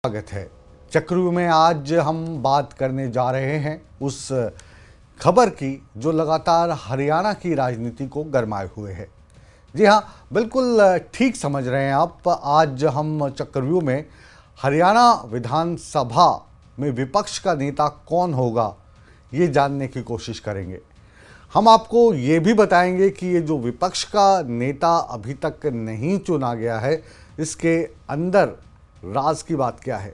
स्वागत है। चक्रव्यूह में आज हम बात करने जा रहे हैं उस खबर की जो लगातार हरियाणा की राजनीति को गरमाए हुए है। जी हाँ, बिल्कुल ठीक समझ रहे हैं आप। आज हम चक्रव्यूह में हरियाणा विधानसभा में विपक्ष का नेता कौन होगा ये जानने की कोशिश करेंगे। हम आपको ये भी बताएंगे कि ये जो विपक्ष का नेता अभी तक नहीं चुना गया है, इसके अंदर राज की बात क्या है।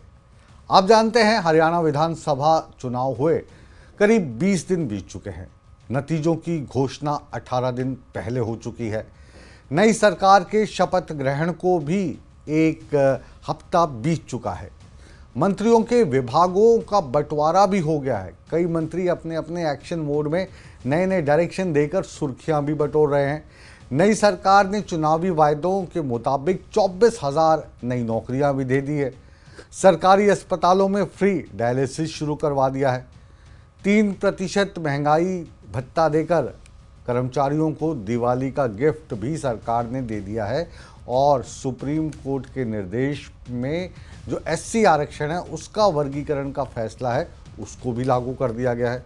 आप जानते हैं हरियाणा विधानसभा चुनाव हुए करीब 20 दिन बीत चुके हैं। नतीजों की घोषणा 18 दिन पहले हो चुकी है। नई सरकार के शपथ ग्रहण को भी एक हफ्ता बीत चुका है। मंत्रियों के विभागों का बंटवारा भी हो गया है। कई मंत्री अपने अपने एक्शन मोड में नए नए डायरेक्शन देकर सुर्खियां भी बटोर रहे हैं। नई सरकार ने चुनावी वायदों के मुताबिक 24,000 नई नौकरियां भी दे दी है। सरकारी अस्पतालों में फ्री डायलिसिस शुरू करवा दिया है। 3% महंगाई भत्ता देकर कर्मचारियों को दिवाली का गिफ्ट भी सरकार ने दे दिया है। और सुप्रीम कोर्ट के निर्देश में जो एससी आरक्षण है उसका वर्गीकरण का फैसला है उसको भी लागू कर दिया गया है।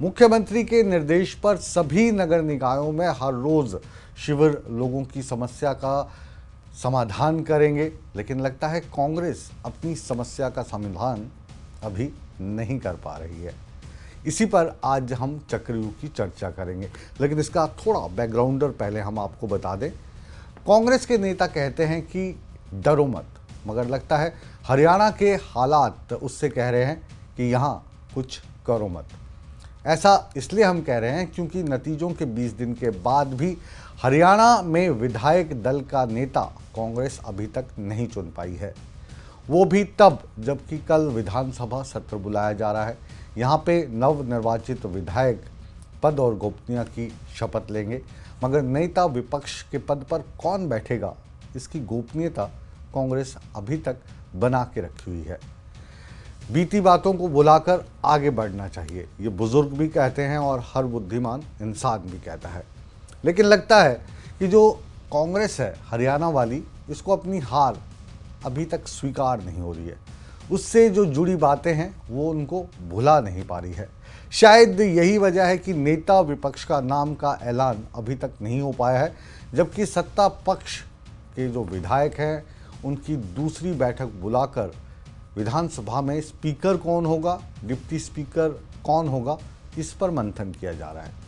मुख्यमंत्री के निर्देश पर सभी नगर निकायों में हर रोज शिविर लोगों की समस्या का समाधान करेंगे। लेकिन लगता है कांग्रेस अपनी समस्या का समाधान अभी नहीं कर पा रही है। इसी पर आज हम चक्रव्यूह की चर्चा करेंगे। लेकिन इसका थोड़ा बैकग्राउंडर पहले हम आपको बता दें। कांग्रेस के नेता कहते हैं कि डरो मत, मगर लगता है हरियाणा के हालात उससे कह रहे हैं कि यहाँ कुछ करो मत। ऐसा इसलिए हम कह रहे हैं क्योंकि नतीजों के 20 दिन के बाद भी हरियाणा में विधायक दल का नेता कांग्रेस अभी तक नहीं चुन पाई है। वो भी तब जबकि कल विधानसभा सत्र बुलाया जा रहा है। यहाँ पे नवनिर्वाचित विधायक पद और गोपनीयता की शपथ लेंगे, मगर नेता विपक्ष के पद पर कौन बैठेगा इसकी गोपनीयता कांग्रेस अभी तक बना के रखी हुई है। बीती बातों को बुलाकर आगे बढ़ना चाहिए, ये बुजुर्ग भी कहते हैं और हर बुद्धिमान इंसान भी कहता है। लेकिन लगता है कि जो कांग्रेस है हरियाणा वाली, इसको अपनी हार अभी तक स्वीकार नहीं हो रही है। उससे जो जुड़ी बातें हैं वो उनको भुला नहीं पा रही है। शायद यही वजह है कि नेता विपक्ष का नाम का ऐलान अभी तक नहीं हो पाया है, जबकि सत्ता पक्ष के जो विधायक हैं उनकी दूसरी बैठक बुलाकर विधानसभा में स्पीकर कौन होगा, डिप्टी स्पीकर कौन होगा, इस पर मंथन किया जा रहा है।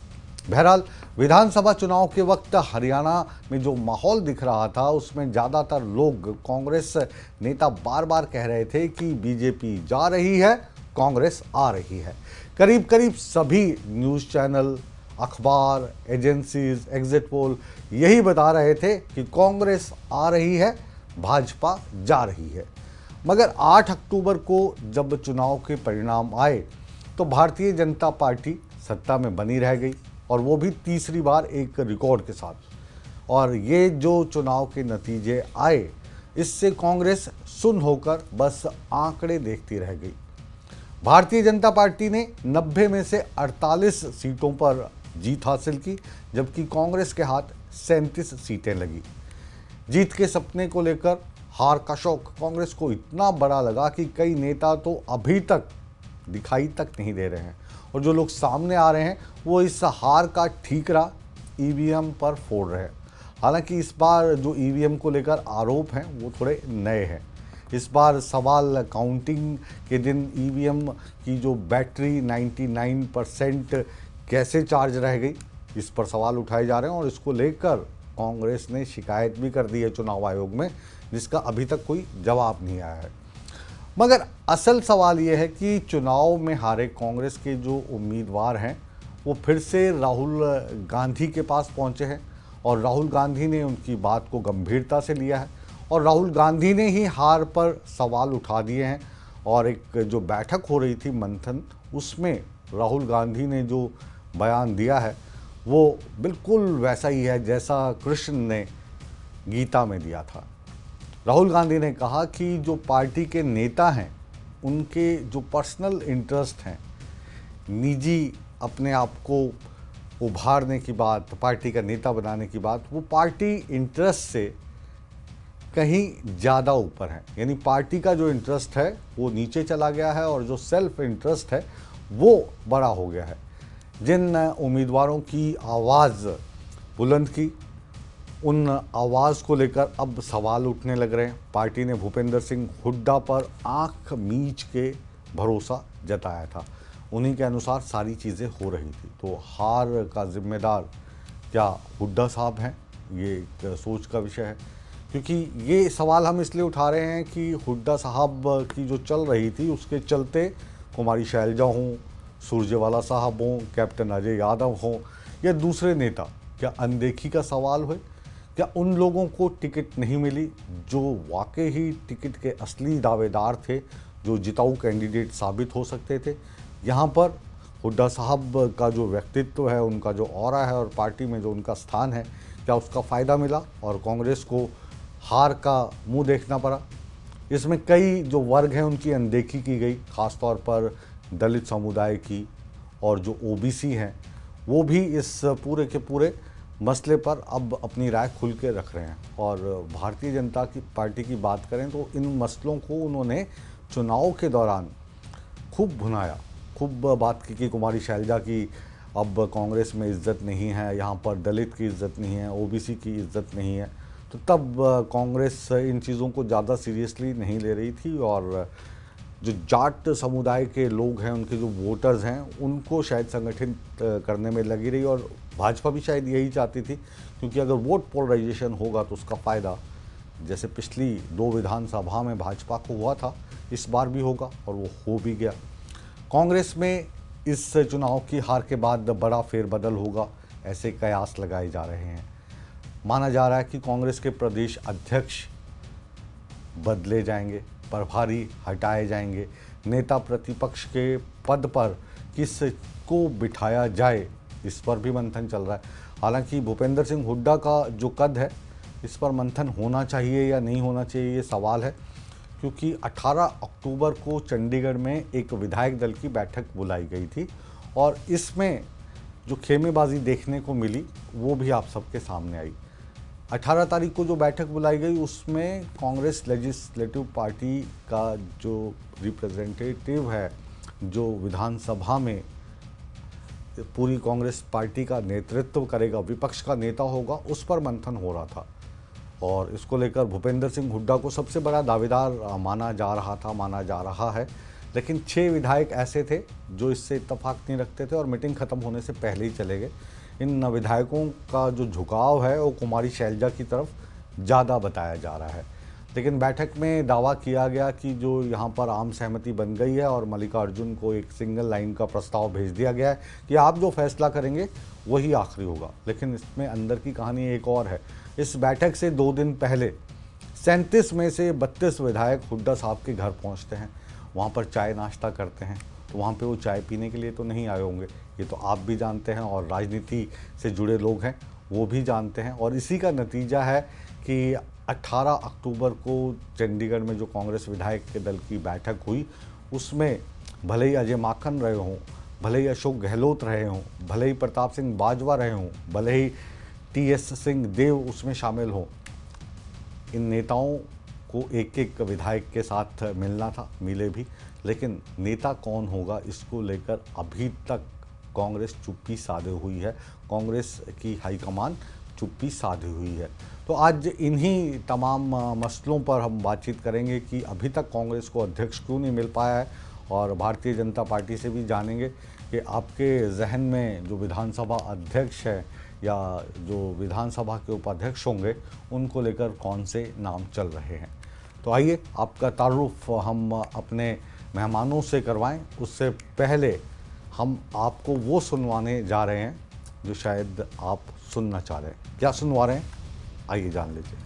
बहरहाल विधानसभा चुनाव के वक्त हरियाणा में जो माहौल दिख रहा था उसमें ज़्यादातर लोग, कांग्रेस नेता बार बार कह रहे थे कि बीजेपी जा रही है, कांग्रेस आ रही है। करीब करीब सभी न्यूज़ चैनल, अखबार, एजेंसीज, एग्जिट पोल यही बता रहे थे कि कांग्रेस आ रही है, भाजपा जा रही है। मगर 8 अक्टूबर को जब चुनाव के परिणाम आए तो भारतीय जनता पार्टी सत्ता में बनी रह गई, और वो भी तीसरी बार एक रिकॉर्ड के साथ। और ये जो चुनाव के नतीजे आए इससे कांग्रेस सुन्न होकर बस आंकड़े देखती रह गई। भारतीय जनता पार्टी ने 90 में से 48 सीटों पर जीत हासिल की, जबकि कांग्रेस के हाथ 37 सीटें लगी। जीत के सपने को लेकर हार का शौक कांग्रेस को इतना बड़ा लगा कि कई नेता तो अभी तक दिखाई तक नहीं दे रहे हैं, और जो लोग सामने आ रहे हैं वो इस हार का ठीकरा ईवीएम पर फोड़ रहे हैं। हालांकि इस बार जो ईवीएम को लेकर आरोप हैं वो थोड़े नए हैं। इस बार सवाल काउंटिंग के दिन ईवीएम की जो बैटरी 99% कैसे चार्ज रह गई, इस पर सवाल उठाए जा रहे हैं, और इसको लेकर कांग्रेस ने शिकायत भी कर दी है चुनाव आयोग में, जिसका अभी तक कोई जवाब नहीं आया है। मगर असल सवाल ये है कि चुनाव में हारे कांग्रेस के जो उम्मीदवार हैं वो फिर से राहुल गांधी के पास पहुंचे हैं, और राहुल गांधी ने उनकी बात को गंभीरता से लिया है, और राहुल गांधी ने ही हार पर सवाल उठा दिए हैं। और एक जो बैठक हो रही थी मंथन, उसमें राहुल गांधी ने जो बयान दिया है वो बिल्कुल वैसा ही है जैसा कृष्ण ने गीता में दिया था। राहुल गांधी ने कहा कि जो पार्टी के नेता हैं उनके जो पर्सनल इंटरेस्ट हैं, निजी अपने आप को उभारने की बात, पार्टी का नेता बनाने की बात, वो पार्टी इंटरेस्ट से कहीं ज़्यादा ऊपर हैं। यानी पार्टी का जो इंटरेस्ट है वो नीचे चला गया है और जो सेल्फ इंटरेस्ट है वो बड़ा हो गया है। जिन उम्मीदवारों की आवाज़ बुलंद की, उन आवाज़ को लेकर अब सवाल उठने लग रहे हैं। पार्टी ने भूपेंद्र सिंह हुड्डा पर आंख मीच के भरोसा जताया था, उन्हीं के अनुसार सारी चीज़ें हो रही थी। तो हार का जिम्मेदार क्या हुड्डा साहब हैं, ये एक सोच का विषय है। क्योंकि ये सवाल हम इसलिए उठा रहे हैं कि हुड्डा साहब की जो चल रही थी उसके चलते कुमारी शैलजा हों, सुरजेवाला साहब हों, कैप्टन अजय यादव हों या दूसरे नेता, क्या अनदेखी का सवाल हुए? क्या उन लोगों को टिकट नहीं मिली जो वाकई ही टिकट के असली दावेदार थे, जो जिताऊ कैंडिडेट साबित हो सकते थे? यहाँ पर हुड्डा साहब का जो व्यक्तित्व है, उनका जो ऑरा है और पार्टी में जो उनका स्थान है, क्या उसका फ़ायदा मिला और कांग्रेस को हार का मुंह देखना पड़ा? इसमें कई जो वर्ग हैं उनकी अनदेखी की गई, ख़ास तौर पर दलित समुदाय की, और जो ओबीसी हैं वो भी इस पूरे के पूरे मसले पर अब अपनी राय खुल के रख रहे हैं। और भारतीय जनता की पार्टी की बात करें तो इन मसलों को उन्होंने चुनाव के दौरान खूब भुनाया, खूब बात की कि कुमारी शैलजा की अब कांग्रेस में इज्जत नहीं है, यहाँ पर दलित की इज्जत नहीं है, ओबीसी की इज्जत नहीं है। तो तब कांग्रेस इन चीज़ों को ज़्यादा सीरियसली नहीं ले रही थी और जो जाट समुदाय के लोग हैं, उनके जो वोटर्स हैं, उनको शायद संगठित करने में लगी रही। और भाजपा भी शायद यही चाहती थी, क्योंकि अगर वोट पोलराइजेशन होगा तो उसका फ़ायदा जैसे पिछली 2 विधानसभा में भाजपा को हुआ था, इस बार भी होगा और वो हो भी गया। कांग्रेस में इस चुनाव की हार के बाद बड़ा फेरबदल होगा, ऐसे कयास लगाए जा रहे हैं। माना जा रहा है कि कांग्रेस के प्रदेश अध्यक्ष बदले जाएंगे, प्रभारी हटाए जाएंगे, नेता प्रतिपक्ष के पद पर किसको बिठाया जाए, इस पर भी मंथन चल रहा है। हालांकि भूपेंद्र सिंह हुड्डा का जो कद है, इस पर मंथन होना चाहिए या नहीं होना चाहिए, ये सवाल है। क्योंकि 18 अक्टूबर को चंडीगढ़ में एक विधायक दल की बैठक बुलाई गई थी और इसमें जो खेमेबाजी देखने को मिली वो भी आप सबके सामने आई। 18 तारीख को जो बैठक बुलाई गई उसमें कांग्रेस लेजिस्लेटिव पार्टी का जो रिप्रेजेंटेटिव है, जो विधानसभा में पूरी कांग्रेस पार्टी का नेतृत्व करेगा, विपक्ष का नेता होगा, उस पर मंथन हो रहा था। और इसको लेकर भूपेंद्र सिंह हुड्डा को सबसे बड़ा दावेदार माना जा रहा है। लेकिन 6 विधायक ऐसे थे जो इससे इत्तेफाक नहीं रखते थे और मीटिंग ख़त्म होने से पहले ही चले गए। इन विधायकों का जो झुकाव है वो कुमारी शैलजा की तरफ ज़्यादा बताया जा रहा है। लेकिन बैठक में दावा किया गया कि जो यहाँ पर आम सहमति बन गई है और मल्लिकार्जुन को एक सिंगल लाइन का प्रस्ताव भेज दिया गया है कि आप जो फैसला करेंगे वही आखिरी होगा। लेकिन इसमें अंदर की कहानी एक और है। इस बैठक से 2 दिन पहले 37 में से 32 विधायक हुड्डा साहब के घर पहुँचते हैं, वहाँ पर चाय नाश्ता करते हैं। तो वहाँ पे वो चाय पीने के लिए तो नहीं आए होंगे, ये तो आप भी जानते हैं और राजनीति से जुड़े लोग हैं वो भी जानते हैं। और इसी का नतीजा है कि 18 अक्टूबर को चंडीगढ़ में जो कांग्रेस विधायक के दल की बैठक हुई, उसमें भले ही अजय माकन रहे हों, भले ही अशोक गहलोत रहे हों, भले ही प्रताप सिंह बाजवा रहे हों, भले ही टीएस सिंह देव उसमें शामिल हों, इन नेताओं को एक एक विधायक के साथ मिलना था, मिले भी। लेकिन नेता कौन होगा इसको लेकर अभी तक कांग्रेस चुप्पी साधे हुई है, कांग्रेस की हाईकमान चुप्पी साधे हुई है। तो आज इन्हीं तमाम मसलों पर हम बातचीत करेंगे कि अभी तक कांग्रेस को अध्यक्ष क्यों नहीं मिल पाया है, और भारतीय जनता पार्टी से भी जानेंगे कि आपके जहन में जो विधानसभा अध्यक्ष है या जो विधानसभा के उपाध्यक्ष होंगे, उनको लेकर कौन से नाम चल रहे हैं। तो आइए आपका तारुफ हम अपने मेहमानों से करवाएं। उससे पहले हम आपको वो सुनवाने जा रहे हैं जो शायद आप सुनना चाह रहे हैं। क्या सुनवा रहे हैं, आइए जान लीजिए।